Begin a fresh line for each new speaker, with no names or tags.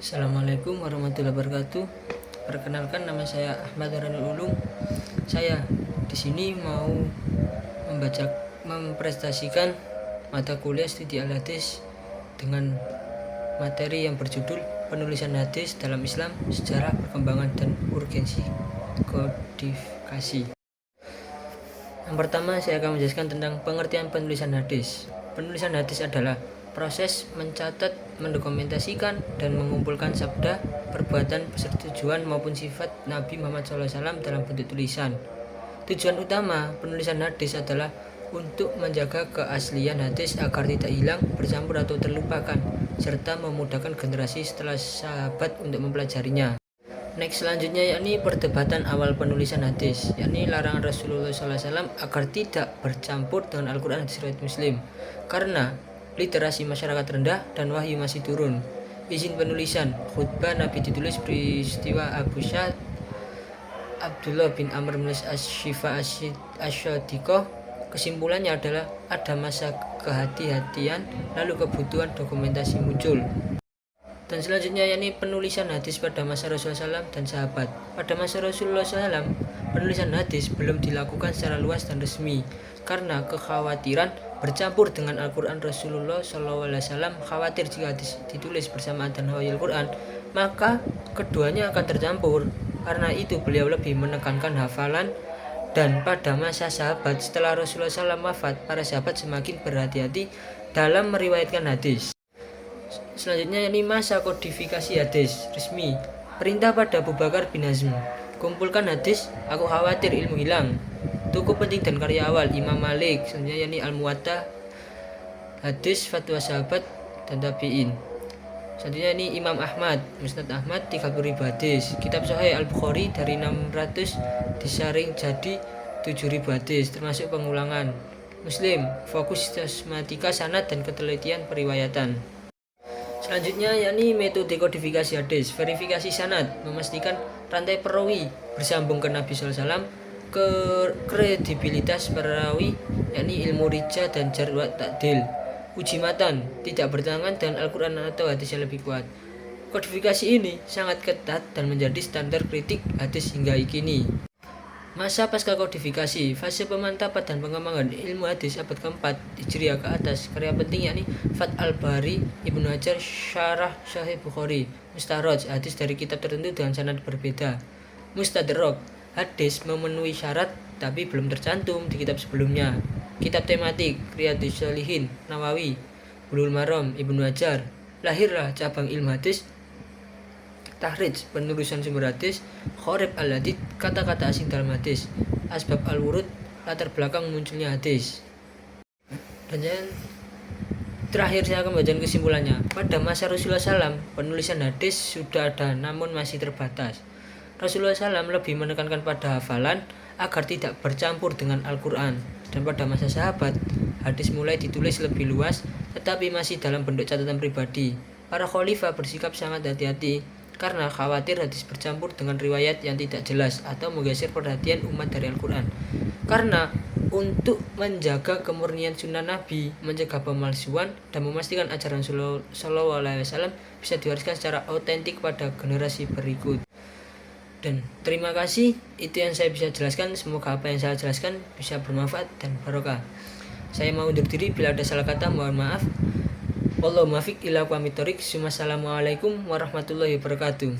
Assalamualaikum warahmatullahi wabarakatuh. Perkenalkan, nama saya Ahmad Haranul Ulum. Saya di sini mau mempresentasikan mata kuliah studi al-hadis dengan materi yang berjudul penulisan hadis dalam Islam, sejarah, perkembangan, dan urgensi kodifikasi. Yang pertama, saya akan menjelaskan tentang pengertian penulisan hadis. Penulisan hadis adalah proses mencatat, mendokumentasikan, dan mengumpulkan sabda, perbuatan, persetujuan maupun sifat Nabi Muhammad SAW dalam bentuk tulisan. Tujuan utama penulisan hadis adalah untuk menjaga keaslian hadis agar tidak hilang, bercampur atau terlupakan, serta memudahkan generasi setelah sahabat untuk mempelajarinya. Next, selanjutnya yakni perdebatan awal penulisan hadis, yakni larangan Rasulullah SAW agar tidak bercampur dengan Al-Quran hadis riwayat Muslim karena literasi masyarakat rendah dan wahyu masih turun. Izin penulisan khutbah Nabi ditulis peristiwa Abu Syad Abdullah bin Amr menulis Asy-Syifa Asy-Syadiqah. Kesimpulannya adalah ada masa kehati-hatian lalu kebutuhan dokumentasi muncul. Dan selanjutnya yakni penulisan hadis pada masa Rasulullah SAW dan sahabat. Pada masa Rasulullah SAW, penulisan hadis belum dilakukan secara luas dan resmi karena kekhawatiran bercampur dengan Al-Quran. Rasulullah SAW khawatir jika hadis ditulis bersamaan dan hawai Al-Quran, maka keduanya akan tercampur. Karena itu beliau lebih menekankan hafalan. Dan pada masa sahabat setelah Rasulullah SAW wafat, para sahabat semakin berhati-hati dalam meriwayatkan hadis. Selanjutnya yakni masa kodifikasi hadis resmi. Perintah pada Abu Bakar bin Hazm, kumpulkan hadis, aku khawatir ilmu hilang. Tuku penting dan karya awal Imam Malik. Selanjutnya yakni Al-Muwatta, hadis, fatwa sahabat dan tabi'in. Selanjutnya ini Imam Ahmad, Musnad Ahmad 30.000 hadis. Kitab Sahih Al-Bukhari dari 600 disaring jadi 7.000 hadis termasuk pengulangan. Muslim, fokus sistematika sanad dan ketelitian periwayatan. Selanjutnya yakni metode kodifikasi hadis. Verifikasi sanad, memastikan rantai perawi bersambung ke Nabi SAW, ke kredibilitas perawi yakni ilmu rijal dan jar wa ta'dil. Uji matan, tidak bertentangan dengan Al-Quran atau hadis yang lebih kuat. Kodifikasi ini sangat ketat dan menjadi standar kritik hadis hingga kini. Masa pasca kodifikasi, fase pemantapan dan pengembangan ilmu hadis abad keempat Hijriah ke atas. Karya penting yakni Fath al-Bari, Ibnu Hajar, Syarah Sahih Bukhari, Mustakhraj, hadis dari kitab tertentu dengan sanad berbeda. Mustadrak, hadis memenuhi syarat tapi belum tercantum di kitab sebelumnya. Kitab tematik, Riyadhus Shalihin, Nawawi, Bulughul Maram, Ibnu Hajar. Lahirlah cabang ilmu hadis. Tahrij, penulisan sumber hadis. Gharib al-hadits, kata-kata asing dalam hadis. Asbab al-wurud, latar belakang munculnya hadis. Dan terakhir saya akan membacakan kesimpulannya. Pada masa Rasulullah SAW, penulisan hadis sudah ada namun masih terbatas. Rasulullah SAW lebih menekankan pada hafalan agar tidak bercampur dengan Al-Quran. Dan pada masa sahabat, hadis mulai ditulis lebih luas tetapi masih dalam bentuk catatan pribadi. Para khalifah bersikap sangat hati-hati karena khawatir hadis bercampur dengan riwayat yang tidak jelas atau menggeser perhatian umat dari Al-Quran. Karena untuk menjaga kemurnian sunnah Nabi, mencegah pemalsuan, dan memastikan ajaran Sallallahu Alaihi Wasallam bisa diwariskan secara otentik pada generasi berikut. Dan terima kasih, itu yang saya bisa jelaskan. Semoga apa yang saya jelaskan bisa bermanfaat dan barokah. Saya mau undur diri, bila ada salah kata mohon maaf. Wallahu muwaffiq ila aqwamit thoriq. Wassalamualaikum warahmatullahi wabarakatuh.